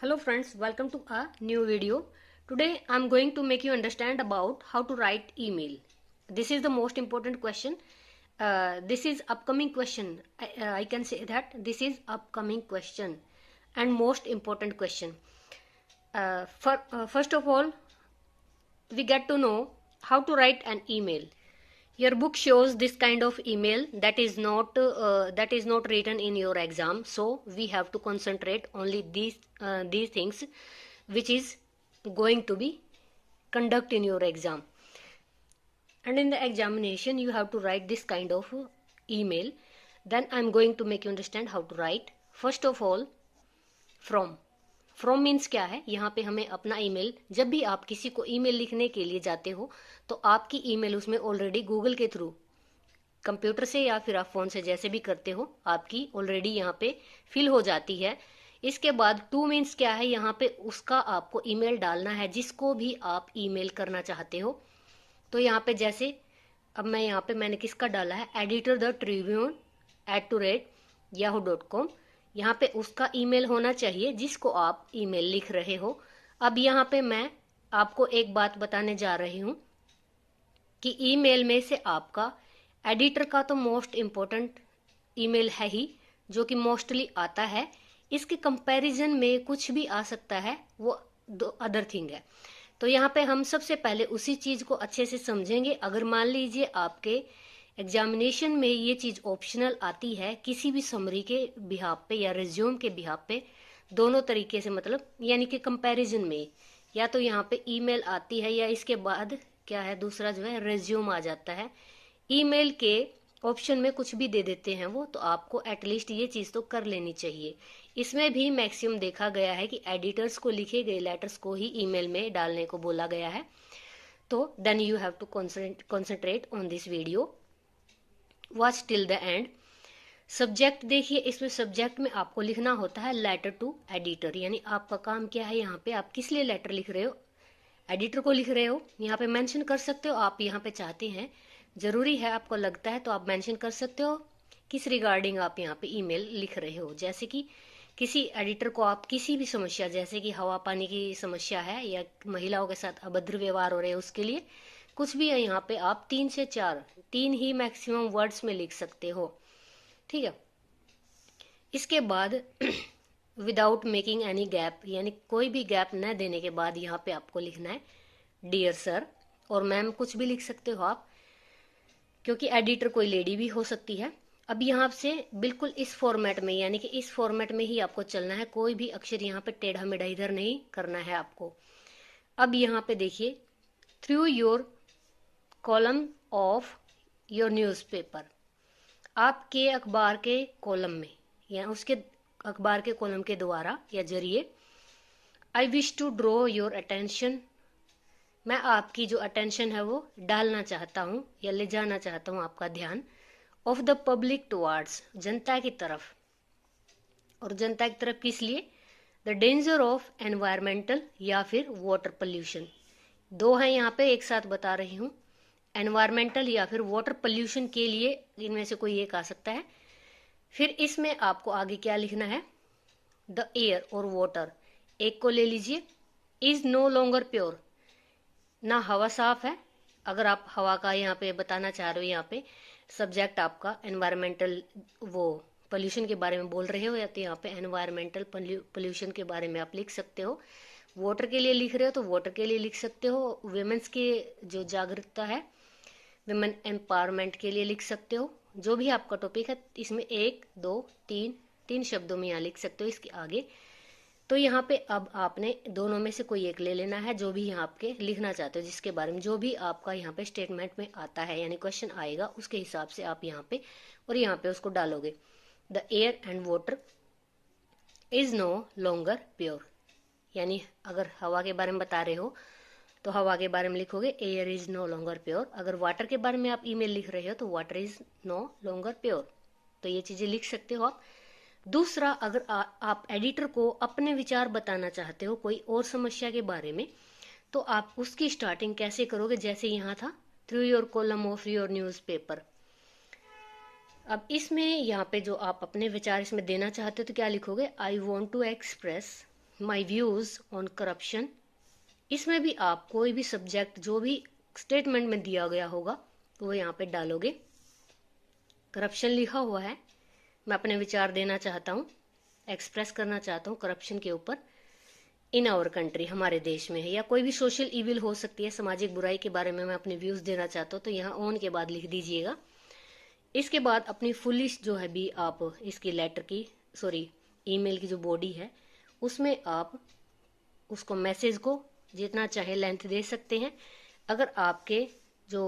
Hello friends, welcome to a new video. Today I am going to make you understand about how to write email. This is the most important question. This is upcoming question. I can say that this is upcoming question and most important question. First of all, we get to know how to write an email. Your book shows this kind of email that is not written in your exam, so we have to concentrate only these things which is going to be conduct in your exam. And in the examination you have to write this kind of email. Then I'm going to make you understand how to write. First of all, from means क्या है। यहाँ पे हमें अपना email, जब भी आप किसी को ईमेल लिखने के लिए जाते हो तो आपकी ईमेल उसमें ऑलरेडी गूगल के थ्रू, कंप्यूटर से या फिर आप फ़ोन से जैसे भी करते हो, आपकी ऑलरेडी यहाँ पे फिल हो जाती है। इसके बाद टू मीन्स क्या है, यहाँ पे उसका आपको ईमेल डालना है जिसको भी आप ईमेल करना चाहते हो। तो यहाँ पे जैसे अब मैंने किसका डाला है, editor_the_tribune@yahoo.com। यहाँ पे उसका ईमेल होना चाहिए जिसको आप ईमेल लिख रहे हो। अब यहाँ पे मैं आपको एक बात बताने जा रही हूँ कि ईमेल में से आपका एडिटर का तो मोस्ट इम्पोर्टेंट ईमेल है ही, जो कि मोस्टली आता है। इसके कंपैरिजन में कुछ भी आ सकता है, वो दो अदर थिंग है। तो यहाँ पे हम सबसे पहले उसी चीज को अच्छे से समझेंगे। अगर मान लीजिए आपके एग्जामिनेशन में ये चीज ऑप्शनल आती है किसी भी समरी के बिहाफ पे या रिज्यूम के बिहाफ पे, दोनों तरीके से, मतलब यानी कि कंपैरिजन में, या तो यहाँ पे ईमेल आती है या इसके बाद क्या है, दूसरा जो है रिज्यूम आ जाता है। ईमेल के ऑप्शन में कुछ भी दे देते हैं वो, तो आपको एटलीस्ट ये चीज तो कर लेनी चाहिए। इसमें भी मैक्सिमम देखा गया है कि एडिटर्स को लिखे गए लेटर्स को ही ईमेल में डालने को बोला गया है। तो then you have to concentrate on this video, watch till the end. Subject देखिए, इसमें सब्जेक्ट में आपको लिखना होता है लेटर टू एडिटर, यानी आपका काम क्या है, यहाँ पे आप किस लिए लेटर लिख रहे हो, एडिटर को लिख रहे हो। यहाँ पे मेंशन कर सकते हो आप यहाँ पे चाहते हैं, जरूरी है आपको लगता है तो आप मेंशन कर सकते हो किस रिगार्डिंग आप यहाँ पे ईमेल लिख रहे हो। जैसे कि किसी एडिटर को आप किसी भी समस्या, जैसे कि हवा पानी की समस्या है या महिलाओं के साथ अभद्र व्यवहार हो रहे हैं, उसके लिए कुछ भी है, यहाँ पे आप 3 से 4, 3 ही मैक्सिमम वर्ड्स में लिख सकते हो, ठीक है। इसके बाद विदाउट मेकिंग एनी गैप, यानी कोई भी गैप न देने के बाद यहाँ पे आपको लिखना है डियर सर और मैम, कुछ भी लिख सकते हो आप, क्योंकि एडिटर कोई लेडी भी हो सकती है। अब यहाँ से बिल्कुल इस फॉर्मेट में, यानी कि इस फॉर्मेट में ही आपको चलना है, कोई भी अक्षर यहाँ पे टेढ़ा मेढ़ा इधर नहीं करना है आपको। अब यहाँ पे देखिए, through your column of your newspaper, आपके अखबार के कॉलम में या उसके अखबार के कॉलम के द्वारा या जरिए, I wish to draw your attention, मैं आपकी जो अटेंशन है वो डालना चाहता हूँ या ले जाना चाहता हूँ आपका ध्यान, ऑफ द पब्लिक टुवार्ड्स, जनता की तरफ। और जनता की तरफ किस लिए, द डेंजर ऑफ एनवायरमेंटल या फिर वाटर पोल्यूशन, दो हैं यहाँ पे एक साथ बता रही हूँ, एनवायरमेंटल या फिर वाटर पोल्यूशन के लिए इनमें से कोई एक आ सकता है। फिर इसमें आपको आगे क्या लिखना है, द एयर और वाटर, एक को ले लीजिए, इज नो लॉन्गर प्योर, ना हवा साफ है। अगर आप हवा का यहाँ पे बताना चाह रहे हो, यहाँ पे सब्जेक्ट आपका एनवायरमेंटल, वो पोल्यूशन के बारे में बोल रहे हो, या तो यहाँ पे एनवायरमेंटल पोल्यूशन के बारे में आप लिख सकते हो। वाटर के लिए लिख रहे हो तो वाटर के लिए लिख सकते हो। वुमेन्स के जो जागरूकता है, वुमेन एम्पावरमेंट के लिए लिख सकते हो। जो भी आपका टॉपिक है, इसमें 1 2 3 शब्दों में यहाँ लिख सकते हो इसके आगे। तो यहाँ पे अब आपने दोनों में से कोई एक ले लेना है, जो भी यहाँ आपके लिखना चाहते हो, जिसके बारे में जो भी आपका यहाँ पे स्टेटमेंट में आता है, यानी क्वेश्चन आएगा उसके हिसाब से आप यहाँ पे और यहाँ पे उसको डालोगे। The air and water is no longer pure, यानी अगर हवा के बारे में बता रहे हो तो हवा के बारे में लिखोगे air is no longer pure. अगर वाटर के बारे में आप ईमेल लिख रहे हो तो water is no longer pure. तो ये चीजें लिख सकते हो आप। दूसरा, अगर आप एडिटर को अपने विचार बताना चाहते हो कोई और समस्या के बारे में, तो आप उसकी स्टार्टिंग कैसे करोगे, जैसे यहाँ था through your column of your newspaper. अब इसमें यहाँ पे जो आप अपने विचार इसमें देना चाहते हो तो क्या लिखोगे, I want to express my views on corruption, इसमें भी आप कोई भी सब्जेक्ट जो भी स्टेटमेंट में दिया गया होगा वो यहाँ पे डालोगे। करप्शन लिखा हुआ है, मैं अपने विचार देना चाहता हूँ, एक्सप्रेस करना चाहता हूँ करप्शन के ऊपर। इन आवर कंट्री, हमारे देश में है, या कोई भी सोशल इविल हो सकती है, सामाजिक बुराई के बारे में मैं अपने व्यूज देना चाहता हूँ, तो यहाँ ऑन के बाद लिख दीजिएगा। इसके बाद अपनी फुल लिस्ट जो है भी आप इसकी लेटर की ईमेल की जो बॉडी है उसमें आप उसको मैसेज को जितना चाहे लेंथ दे सकते हैं। अगर आपके जो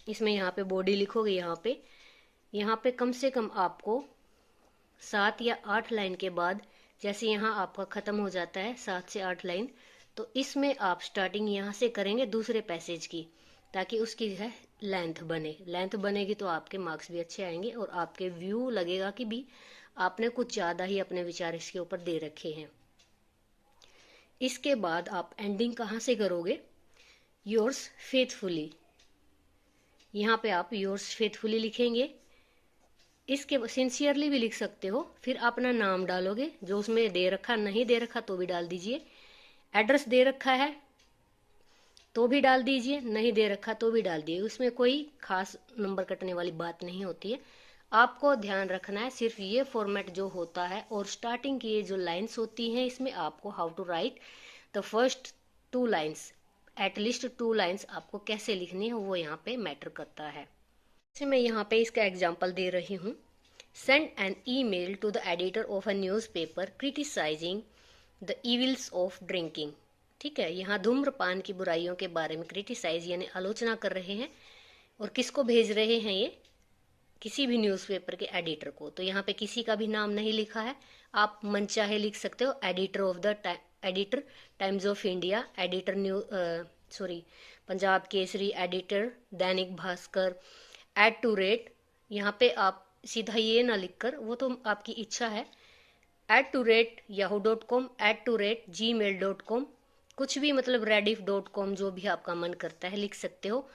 इसमें यहाँ पे बॉडी लिखोगे, यहाँ पे कम से कम आपको 7 या 8 लाइन के बाद, जैसे यहाँ आपका खत्म हो जाता है 7 से 8 लाइन, तो इसमें आप स्टार्टिंग यहाँ से करेंगे दूसरे पैसेज की, ताकि उसकी है लेंथ बनेगी तो आपके मार्क्स भी अच्छे आएंगे और आपके व्यू लगेगा कि भी आपने कुछ ज्यादा ही अपने विचार इसके ऊपर दे रखे हैं। इसके बाद आप एंडिंग कहाँ से करोगे, योर्स फेथफुली, यहाँ पे आप योर्स फेथफुली लिखेंगे। इसके सिंसियरली भी लिख सकते हो, फिर अपना नाम डालोगे, जो उसमें दे रखा, नहीं दे रखा तो भी डाल दीजिए, एड्रेस दे रखा है तो भी डाल दीजिए, नहीं दे रखा तो भी डाल दीजिए, उसमें कोई खास नंबर कटने वाली बात नहीं होती है। आपको ध्यान रखना है सिर्फ ये फॉर्मेट जो होता है, और स्टार्टिंग की ये जो लाइंस होती हैं इसमें आपको how to write the first 2 lines, at least 2 lines आपको कैसे लिखनी है वो यहाँ पे मैटर करता है। जैसे मैं यहाँ पे इसका एग्जाम्पल दे रही हूँ, send an email to the editor of a newspaper criticising the evils of drinking. ठीक है, यहाँ धूम्रपान की बुराइयों के बारे में क्रिटिसाइज यानी आलोचना कर रहे हैं, और किसको भेज रहे हैं ये, किसी भी न्यूज़पेपर के एडिटर को। तो यहाँ पे किसी का भी नाम नहीं लिखा है, आप मनचाहे लिख सकते हो, editor times of India, editor Punjab Kesari, editor Dainik Bhaskar, @ यहाँ पे आप सीधा ये ना लिखकर, वो तो आपकी इच्छा है, @yahoo.com, @gmail.com, कुछ भी, मतलब rediff.com, जो भी आपका मन करता है लिख सकते हो।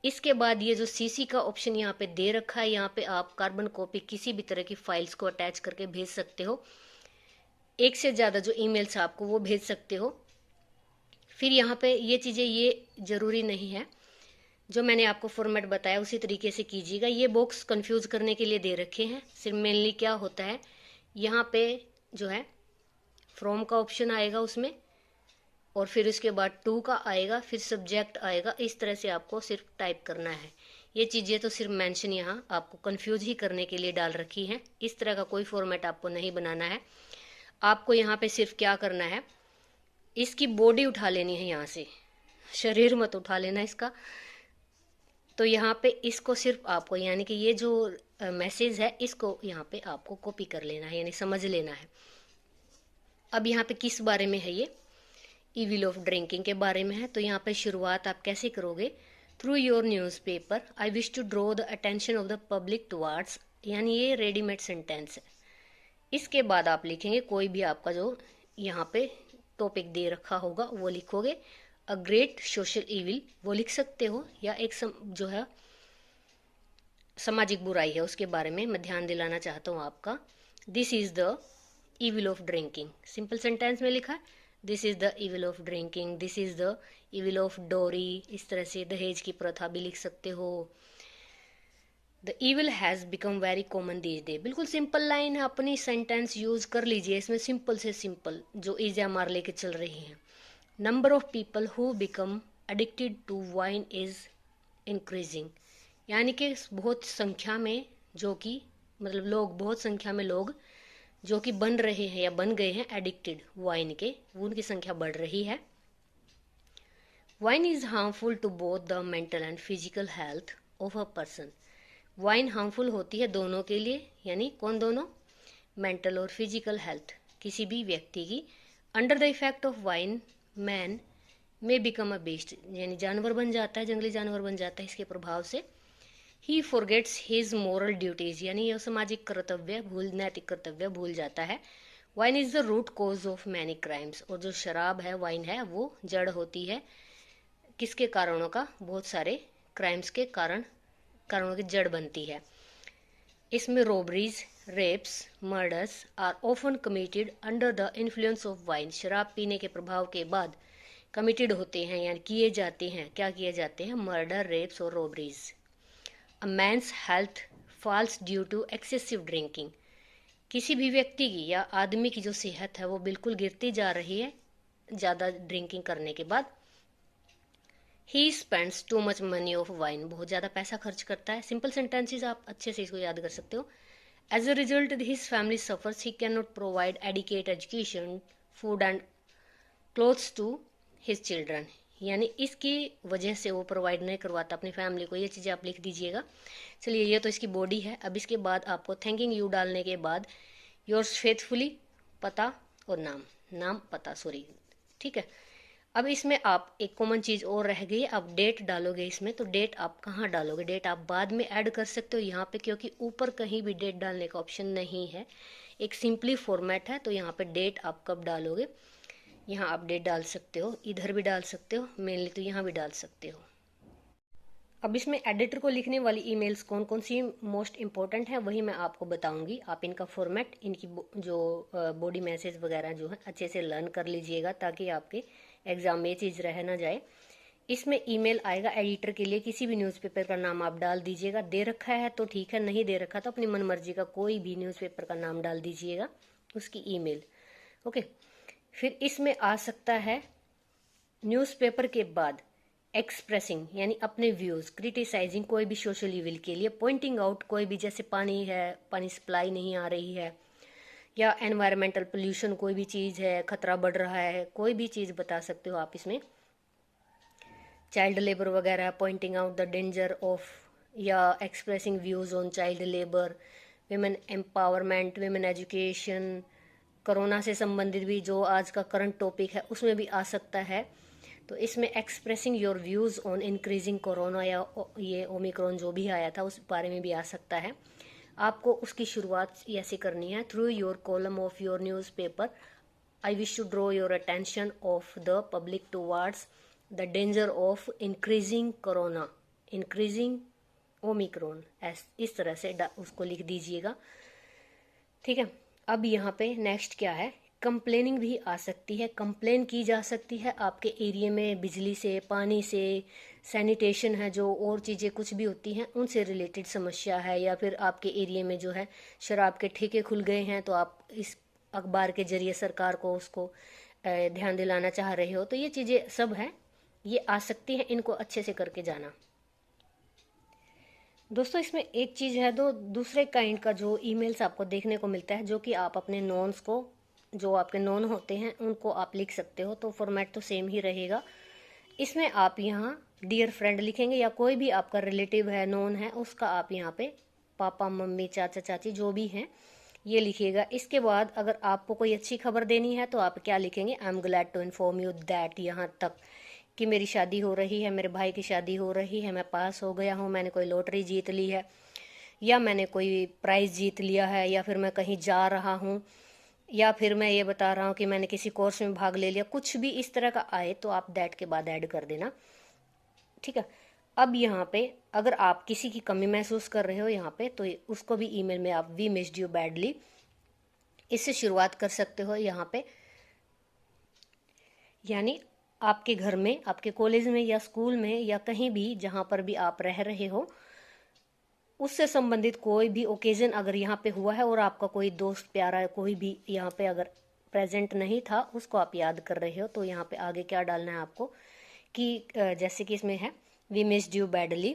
इसके बाद ये जो सीसी का ऑप्शन यहाँ पे दे रखा है, यहाँ पे आप कार्बन कॉपी किसी भी तरह की फाइल्स को अटैच करके भेज सकते हो, एक से ज़्यादा जो ईमेल्स आपको वो भेज सकते हो। फिर यहाँ पे ये चीज़ें ये ज़रूरी नहीं है, जो मैंने आपको फॉर्मेट बताया उसी तरीके से कीजिएगा। ये बॉक्स कंफ्यूज करने के लिए दे रखे हैं, सिर्फ मेनली क्या होता है, यहाँ पे जो है फ्रॉम का ऑप्शन आएगा उसमें, और फिर उसके बाद टू का आएगा, फिर सब्जेक्ट आएगा, इस तरह से आपको सिर्फ टाइप करना है। ये चीज़ें तो सिर्फ मेंशन यहाँ आपको कंफ्यूज ही करने के लिए डाल रखी हैं, इस तरह का कोई फॉर्मेट आपको नहीं बनाना है। आपको यहाँ पे सिर्फ क्या करना है, इसकी बॉडी उठा लेनी है यहाँ से, शरीर मत उठा लेना इसका। तो यहाँ पे इसको सिर्फ आपको, यानी कि ये जो मैसेज है इसको यहाँ पे आपको कॉपी कर लेना है, यानी समझ लेना है। अब यहाँ पे किस बारे में है, ये इविल ऑफ ड्रिंकिंग के बारे में है। तो यहाँ पे शुरुआत आप कैसे करोगे, through your newspaper I wish to draw the attention of the public towards, यानी ये रेडीमेड सेंटेंस है। इसके बाद आप लिखेंगे कोई भी आपका जो यहाँ पे टॉपिक दे रखा होगा वो लिखोगे, अ ग्रेट सोशल इविल वो लिख सकते हो, या एक जो है सामाजिक बुराई है उसके बारे में मैं ध्यान दिलाना चाहता हूँ आपका। This is the evil of drinking, simple sentence में लिखा है, this is the evil of drinking, this is the evil of डोरी, इस तरह से दहेज की प्रथा भी लिख सकते हो। The evil has become very common these day, बिल्कुल सिंपल लाइन है, अपनी सेंटेंस यूज कर लीजिए इसमें, सिंपल से सिंपल जो इज़ मार लेके चल रही हैं। Number of people who become addicted to wine is increasing, यानी कि बहुत संख्या में जो कि मतलब लोग, बहुत संख्या में लोग जो कि बन रहे हैं या बन गए हैं एडिक्टेड वाइन के, उनकी संख्या बढ़ रही है। Wine is harmful to both the mental and physical health of a person, wine harmful होती है दोनों के लिए, यानी कौन दोनों, मेंटल और फिजिकल हेल्थ किसी भी व्यक्ति की। Under the effect of wine man में बिकम अ बीस्ट, यानी जानवर बन जाता है, जंगली जानवर बन जाता है इसके प्रभाव से। He forgets his moral duties, यानी यह सामाजिक कर्तव्य नैतिक कर्तव्य भूल जाता है। Wine is the root cause of many crimes, और जो शराब है, वाइन है, वो जड़ होती है किसके कारणों का, बहुत सारे क्राइम्स के कारणों की जड़ बनती है। इसमें robberies, rapes, murders are often committed under the influence of wine. शराब पीने के प्रभाव के बाद कमिटेड होते हैं, यानी किए जाते हैं। क्या किए जाते हैं? मर्डर, रेप्स और robberies. A man's health falls due to excessive drinking. किसी भी व्यक्ति की या आदमी की जो सेहत है वो बिल्कुल गिरती जा रही है ज़्यादा ड्रिंकिंग करने के बाद। He spends too much money of wine. बहुत ज़्यादा पैसा खर्च करता है। सिंपल सेंटेंसेस आप अच्छे से इसको याद कर सकते हो। As a result his family suffers, he can not provide adequate education, food and clothes to his children. यानी इसकी वजह से वो प्रोवाइड नहीं करवाता अपनी फैमिली को। ये चीज़ें आप लिख दीजिएगा। चलिए, ये तो इसकी बॉडी है। अब इसके बाद आपको थैंकिंग यू डालने के बाद योर्स फेथफुली, पता और नाम पता, सॉरी, ठीक है। अब इसमें आप एक कॉमन चीज़ और रह गई, आप डेट डालोगे इसमें। तो डेट आप कहाँ डालोगे? डेट आप बाद में ऐड कर सकते हो यहाँ पे, क्योंकि ऊपर कहीं भी डेट डालने का ऑप्शन नहीं है। एक सिंपली फॉर्मेट है, तो यहाँ पे डेट आप कब डालोगे, यहाँ आप डेट डाल सकते हो। इधर भी डाल सकते हो, मेनली तो यहाँ भी डाल सकते हो। अब इसमें एडिटर को लिखने वाली ईमेल्स कौन कौन सी मोस्ट इंपॉर्टेंट है वही मैं आपको बताऊंगी। आप इनका फॉर्मेट, इनकी जो बॉडी मैसेज वगैरह जो है अच्छे से लर्न कर लीजिएगा, ताकि आपके एग्जाम में ये चीज़ रह ना जाए। इसमें ईमेल आएगा एडिटर के लिए, किसी भी न्यूज़पेपर का नाम आप डाल दीजिएगा। दे रखा है तो ठीक है, नहीं दे रखा तो अपनी मनमर्जी का कोई भी न्यूज़पेपर का नाम डाल दीजिएगा, उसकी ईमेल। ओके। फिर इसमें आ सकता है न्यूज़पेपर के बाद एक्सप्रेसिंग, यानी अपने व्यूज, क्रिटिसाइजिंग कोई भी सोशल इविल के लिए, पॉइंटिंग आउट कोई भी, जैसे पानी है, पानी सप्लाई नहीं आ रही है, या एनवायरमेंटल पोल्यूशन कोई भी चीज़ है, खतरा बढ़ रहा है, कोई भी चीज़ बता सकते हो आप इसमें। चाइल्ड लेबर वगैरह, pointing out the danger of, या expressing views on child labour, women empowerment, women education, corona से संबंधित भी जो आज का करंट टॉपिक है उसमें भी आ सकता है। तो इसमें expressing your views on increasing corona, या ये ओमिक्रॉन जो भी आया था उस बारे में भी आ सकता है। आपको उसकी शुरुआत ऐसे करनी है। Through your column of your newspaper I wish to draw your attention of the public towards the danger of increasing corona, increasing omicron, इस तरह से उसको लिख दीजिएगा, ठीक है। अब यहाँ पे नेक्स्ट क्या है, कंप्लेनिंग भी आ सकती है। कंप्लेन की जा सकती है आपके एरिया में बिजली से, पानी से, सैनिटेशन है, जो और चीज़ें कुछ भी होती हैं उनसे रिलेटेड समस्या है, या फिर आपके एरिया में जो है शराब के ठेके खुल गए हैं, तो आप इस अखबार के जरिए सरकार को उसको ध्यान दिलाना चाह रहे हो। तो ये चीज़ें सब हैं, ये आ सकती हैं, इनको अच्छे से करके जाना। दोस्तों, इसमें एक चीज़ है, दो दूसरे काइंड का जो ईमेल्स आपको देखने को मिलता है, जो कि आप अपने नॉन्स को, जो आपके नॉन होते हैं उनको आप लिख सकते हो। तो फॉर्मेट तो सेम ही रहेगा। इसमें आप यहाँ डियर फ्रेंड लिखेंगे, या कोई भी आपका रिलेटिव है, नॉन है, उसका आप यहाँ पे पापा, मम्मी, चाचा, चाची जो भी हैं ये लिखिएगा। इसके बाद अगर आपको कोई अच्छी खबर देनी है तो आप क्या लिखेंगे, I am glad to inform you that, यहाँ तक कि मेरी शादी हो रही है, मेरे भाई की शादी हो रही है, मैं पास हो गया हूँ, मैंने कोई लॉटरी जीत ली है, या मैंने कोई प्राइज़ जीत लिया है, या फिर मैं कहीं जा रहा हूँ, या फिर मैं ये बता रहा हूँ कि मैंने किसी कोर्स में भाग ले लिया। कुछ भी इस तरह का आए तो आप दैट के बाद ऐड कर देना, ठीक है। अब यहाँ पे अगर आप किसी की कमी महसूस कर रहे हो यहाँ पे, तो उसको भी ईमेल में आप वी मिस्ड यू बैडली, इससे शुरुआत कर सकते हो यहाँ पे। यानी आपके घर में, आपके कॉलेज में, या स्कूल में, या कहीं भी जहाँ पर भी आप रह रहे हो, उससे संबंधित कोई भी ओकेजन अगर यहाँ पे हुआ है और आपका कोई दोस्त प्यारा कोई भी यहाँ पे अगर प्रेजेंट नहीं था, उसको आप याद कर रहे हो, तो यहाँ पे आगे क्या डालना है आपको कि जैसे कि इसमें है we missed you badly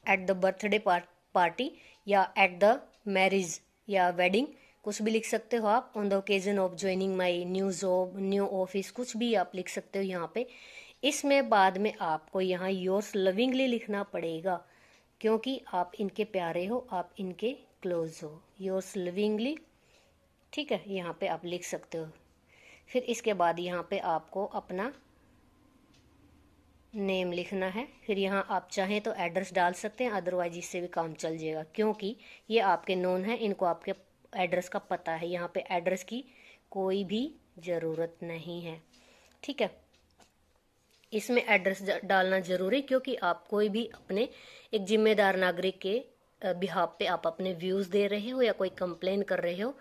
at the birthday party, या एट द मैरिज या वेडिंग, कुछ भी लिख सकते हो आप। On the occasion of joining my new job, new office, कुछ भी आप लिख सकते हो यहाँ पे। इसमें बाद में आपको यहाँ योर्स लविंगली लिखना पड़ेगा, क्योंकि आप इनके प्यारे हो, आप इनके क्लोज हो। योर्स लविंगली, ठीक है, यहाँ पे आप लिख सकते हो। फिर इसके बाद यहाँ पे आपको अपना नेम लिखना है। फिर यहाँ आप चाहें तो एड्रेस डाल सकते हैं, अदरवाइज इससे भी काम चल जाएगा, क्योंकि ये आपके नोन हैं, इनको आपके एड्रेस का पता है। यहाँ पे एड्रेस की कोई भी ज़रूरत नहीं है, ठीक है। इसमें एड्रेस डालना ज़रूरी, क्योंकि आप कोई भी अपने एक जिम्मेदार नागरिक के बिहाफ पे आप अपने व्यूज़ दे रहे हो या कोई कंप्लेन कर रहे हो,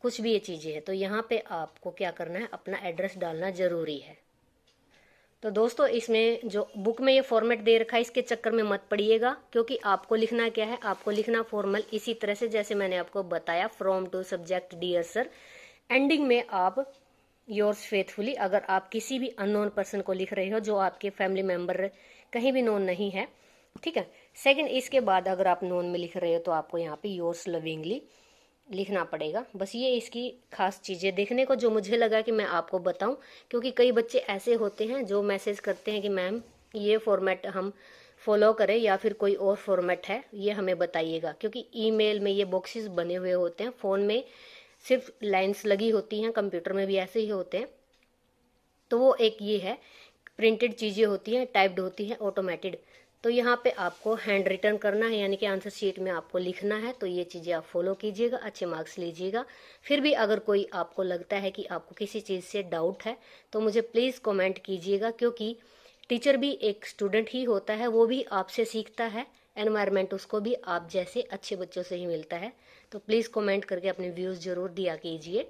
कुछ भी ये चीज़ें हैं, तो यहाँ पे आपको क्या करना है, अपना एड्रेस डालना ज़रूरी है। तो दोस्तों इसमें जो बुक में ये फॉर्मेट दे रखा है इसके चक्कर में मत पड़िएगा, क्योंकि आपको लिखना क्या है, आपको लिखना फॉर्मल इसी तरह से जैसे मैंने आपको बताया, from to subject dear sir, ending में आप योर्स फेथफुली, अगर आप किसी भी अननोन पर्सन को लिख रहे हो जो आपके फैमिली मेंबर कहीं भी नोन नहीं है, ठीक है। सेकंड, इसके बाद अगर आप नोन में लिख रहे हो तो आपको यहाँ पे योर्स लविंगली लिखना पड़ेगा। बस ये इसकी खास चीज़ें देखने को जो मुझे लगा कि मैं आपको बताऊं, क्योंकि कई बच्चे ऐसे होते हैं जो मैसेज करते हैं कि मैम ये फॉर्मेट हम फॉलो करें या फिर कोई और फॉर्मेट है ये हमें बताइएगा, क्योंकि ईमेल में ये बॉक्सेस बने हुए होते हैं, फ़ोन में सिर्फ लाइंस लगी होती हैं, कंप्यूटर में भी ऐसे ही होते हैं। तो वो एक ये है, प्रिंटेड चीज़ें होती हैं, टाइप्ड होती हैं, ऑटोमेटेड। तो यहाँ पे आपको हैंड रिटन करना है, यानी कि आंसर शीट में आपको लिखना है। तो ये चीज़ें आप फॉलो कीजिएगा, अच्छे मार्क्स लीजिएगा। फिर भी अगर कोई आपको लगता है कि आपको किसी चीज़ से डाउट है तो मुझे प्लीज़ कमेंट कीजिएगा, क्योंकि टीचर भी एक स्टूडेंट ही होता है, वो भी आपसे सीखता है, एनवायरनमेंट उसको भी आप जैसे अच्छे बच्चों से ही मिलता है। तो प्लीज़ कमेंट करके अपने व्यूज़ ज़रूर दिया कीजिए।